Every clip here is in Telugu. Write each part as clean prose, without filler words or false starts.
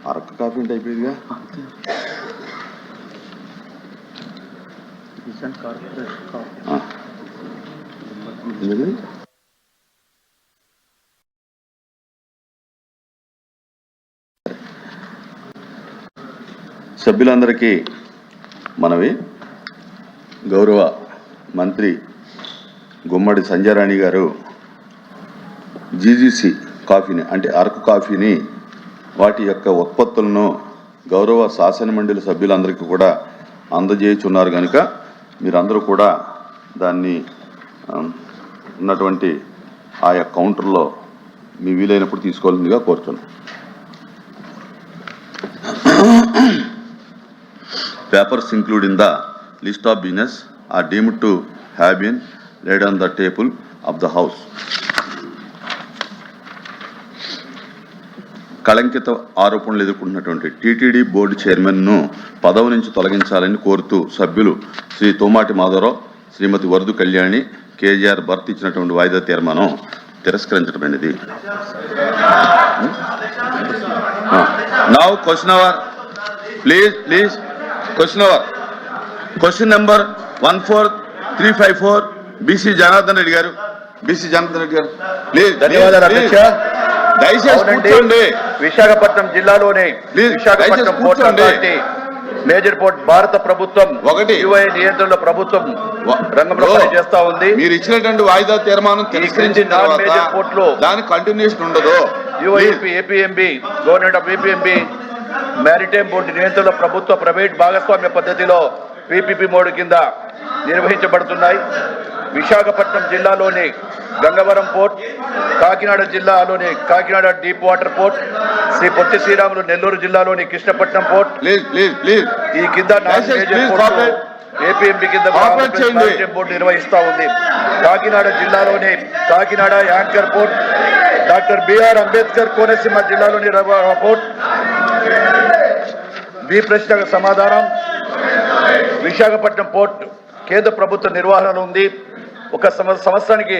అరకు కాఫీ అంటే అయిపోయిందిగా. సభ్యులందరికీ మనవి, గౌరవ మంత్రి గుమ్మడి సంజయరాణి గారు జీజీసీ కాఫీని అంటే అరకు కాఫీని వాటి యొక్క ఉత్పత్తులను గౌరవ శాసనమండలి సభ్యులందరికీ కూడా అందజేయుచున్నారు కనుక మీరందరూ కూడా దాన్ని ఉన్నటువంటి ఆయా కౌంటర్లో మీ వీలైనప్పుడు తీసుకోవాల్సిందిగా కోరుతున్నాను. Papers included in the list of business are deemed to have been laid on the table of the House. కళంకిత ఆరోపణలు ఎదుర్కొంటున్నటువంటి టీటీడీ బోర్డు చైర్మన్ను పదవి నుంచి తొలగించాలని కోరుతూ సభ్యులు శ్రీ తోమాటి మాధవరావు, శ్రీమతి వరదు కళ్యాణి, కేజీఆర్ భర్తీ ఇచ్చినటువంటి వాయిదా తీర్మానం తిరస్కరించడమైనది. Now question hour, please question hour. Question number 14354 BC Janardhan Reddy garu. Please. ధన్యవాదాలు అధ్యక్ష. దయచేసి కూర్చోండి. విశాఖపట్నం జిల్లాలోని Visakhapatnam port authority, major port భారత ప్రభుత్వం యుఐ నియంత్రణలో ప్రభుత్వం రంగంలో పనిచేస్తా ఉంది. మీరు ఇచ్చినటువంటి వాయిదా తీర్మానం మేజర్ పోర్టులో దాని కంటిన్యూషన్ ఉండదు. UIP, APMB, government of APMB maritime board నియంత్రణలో ప్రభుత్వ ప్రైవేట్ భాగస్వామ్య పద్ధతిలో పీపీపీ మోడ్ కింద నిర్వహించబడుతున్నాయి. విశాఖపట్నం జిల్లాలోని గంగవరం పోర్ట్, కాకినాడ జిల్లాలోని Kakinada deep water port, Shri Potti Sriramulu Nellore జిల్లాలోని కృష్ణపట్నం పోర్ట్, ఈ కింద ఏపీఎంబి కింద బోర్డు నిర్వహిస్తా ఉంది. కాకినాడ జిల్లాలోని Kakinada anchor port, doctor BR Ambedkar Konaseema జిల్లాలోని పోర్ట్. బి ప్రశ్నకు సమాధానం, విశాఖపట్నం పోర్ట్ కేంద్ర ప్రభుత్వ నిర్వహణలో ఉంది. ఒక సంవత్సరానికి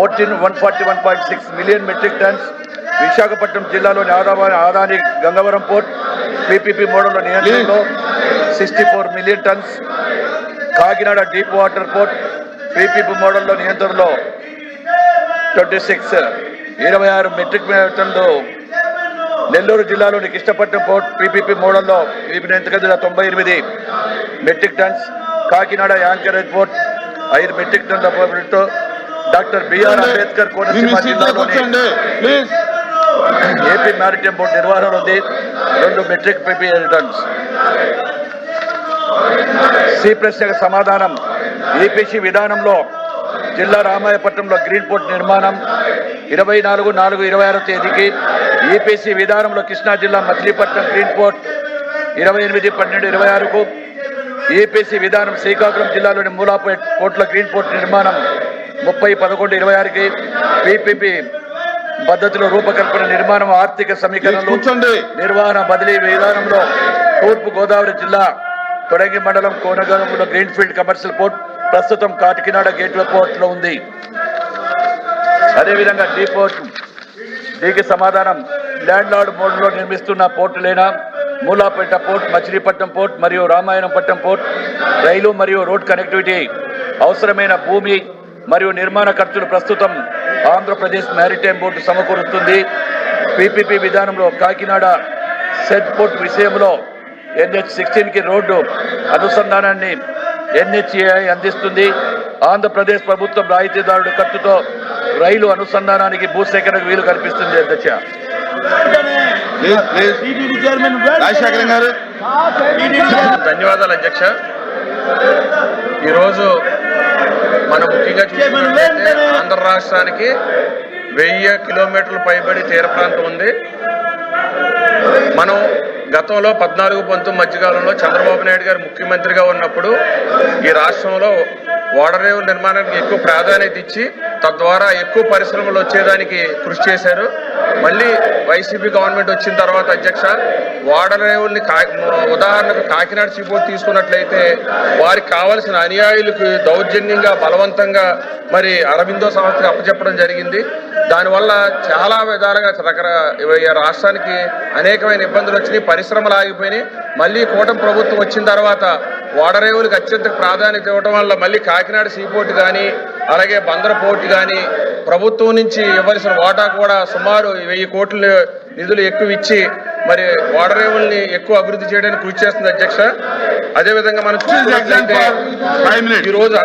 141.6 మిలియన్ మెట్రిక్ టన్స్. విశాఖపట్నం జిల్లాలోని ఆదాని గంగవరం పోర్ట్ పీపీపీ మోడల్లో నియంత్రణలో 64 million tons. Kakinada deep water port PPP మోడల్లో నియంత్రణలో 26 మెట్రిక్ టన్లు. నెల్లూరు జిల్లాలోని కృష్ణపట్నం పోర్ట్ పీపీపీ మోడల్లో 98 metric tons. Kakinada anchor port 5 metric టన్ల port. Doctor BR Ambedkar Konaseema జిల్లాలోని ఏపీ మ్యారిటైమ్ బోర్డు నిర్వహణ ఉంది 2 మెట్రిక్ పీపీ టన్స్. సి ప్రశ్నకు సమాధానం, ఈపీసీ విధానంలో జిల్లా రామాయపట్నంలో గ్రీన్ పోర్ట్ నిర్మాణం 24/4/26 తేదీకి, ఈపీసీ విధానంలో కృష్ణా జిల్లా మచిలీపట్నం గ్రీన్ పోర్ట్ 28/12/26కు, ఈపీసీ విధానం శ్రీకాకుళం జిల్లాలోని మూలాపేట్ పోర్టుల గ్రీన్ పోర్ట్ నిర్మాణం 30/11/26కి, పీపీపీ పద్ధతిలో రూపకల్పన నిర్మాణం ఆర్థిక సమీకరణలు నిర్వహణ బదిలీ విధానంలో తూర్పు గోదావరి జిల్లా తొడంగి మండలం కోనగంలో గ్రీన్ఫీల్డ్ కమర్షియల్ పోర్ట్ ప్రస్తుతం కాకినాడ గేట్వే పోర్ట్లో ఉంది. అదేవిధంగా డీ పోర్ట్, దీనికి సమాధానం, ల్యాండ్ లార్డ్ మోడ్లో నిర్మిస్తున్న పోర్టులైన మూలాపేట పోర్ట్, మచిలీపట్నం పోర్ట్ మరియు రామాయణపట్నం పోర్ట్ రైలు మరియు రోడ్ కనెక్టివిటీ అవసరమైన భూమి మరియు నిర్మాణ ఖర్చులు ప్రస్తుతం ఆంధ్రప్రదేశ్ మ్యారిటైమ్ బోర్డు సమకూరుస్తుంది. పీపీపీ విధానంలో కాకినాడ సెట్ పోర్ట్ విషయంలో NH16కి రోడ్డు అనుసంధానాన్ని NHAI అందిస్తుంది. ఆంధ్రప్రదేశ్ ప్రభుత్వం రాయితీదారుడు ఖర్చుతో రైలు అనుసంధానానికి భూసేకరణకు వీలు కల్పిస్తుంది. అధ్యక్ష, ధన్యవాదాలు అధ్యక్ష. ఈరోజు మనం ముఖ్యంగా చూసుకున్నట్లయితే ఆంధ్ర రాష్ట్రానికి 1000 కిలోమీటర్ల పైబడి తీర ప్రాంతం ఉంది. మనం గతంలో 14-19 మధ్యకాలంలో చంద్రబాబు నాయుడు గారు ముఖ్యమంత్రిగా ఉన్నప్పుడు ఈ రాష్ట్రంలో ఓడరేవుల నిర్మాణానికి ఎక్కువ ప్రాధాన్యత ఇచ్చి తద్వారా ఎక్కువ పరిశ్రమలు వచ్చేదానికి కృషి చేశారు. మళ్ళీ వైసీపీ గవర్నమెంట్ వచ్చిన తర్వాత అధ్యక్ష, ఓడరేవుల్ని ఉదాహరణకు కాకినాడ సీపోర్ట్ తీసుకున్నట్లయితే వారికి కావలసిన అనుయాయులకు దౌర్జన్యంగా బలవంతంగా మరి అరబిందో సంస్థకు అప్పచెప్పడం జరిగింది. దానివల్ల చాలా విధాలుగా రాష్ట్రానికి అనేకమైన ఇబ్బందులు వచ్చినాయి, పరిశ్రమలు ఆగిపోయినాయి. మళ్ళీ కూటమి ప్రభుత్వం వచ్చిన తర్వాత ఓడరేవులకు అత్యంత ప్రాధాన్యత ఇవ్వడం వల్ల మళ్ళీ కాకినాడ సీపోర్ట్ కానీ అలాగే బందర పోర్టు కానీ ప్రభుత్వం నుంచి ఇవ్వాల్సిన వాటా కూడా సుమారు 1000 కోట్ల నిధులు ఎక్కువ ఇచ్చి మరి ఓడరేవుల్ని ఎక్కువ అభివృద్ధి చేయడానికి కృషి చేస్తుంది అధ్యక్ష. అదేవిధంగా మనం చూసినట్లయితే ఈరోజు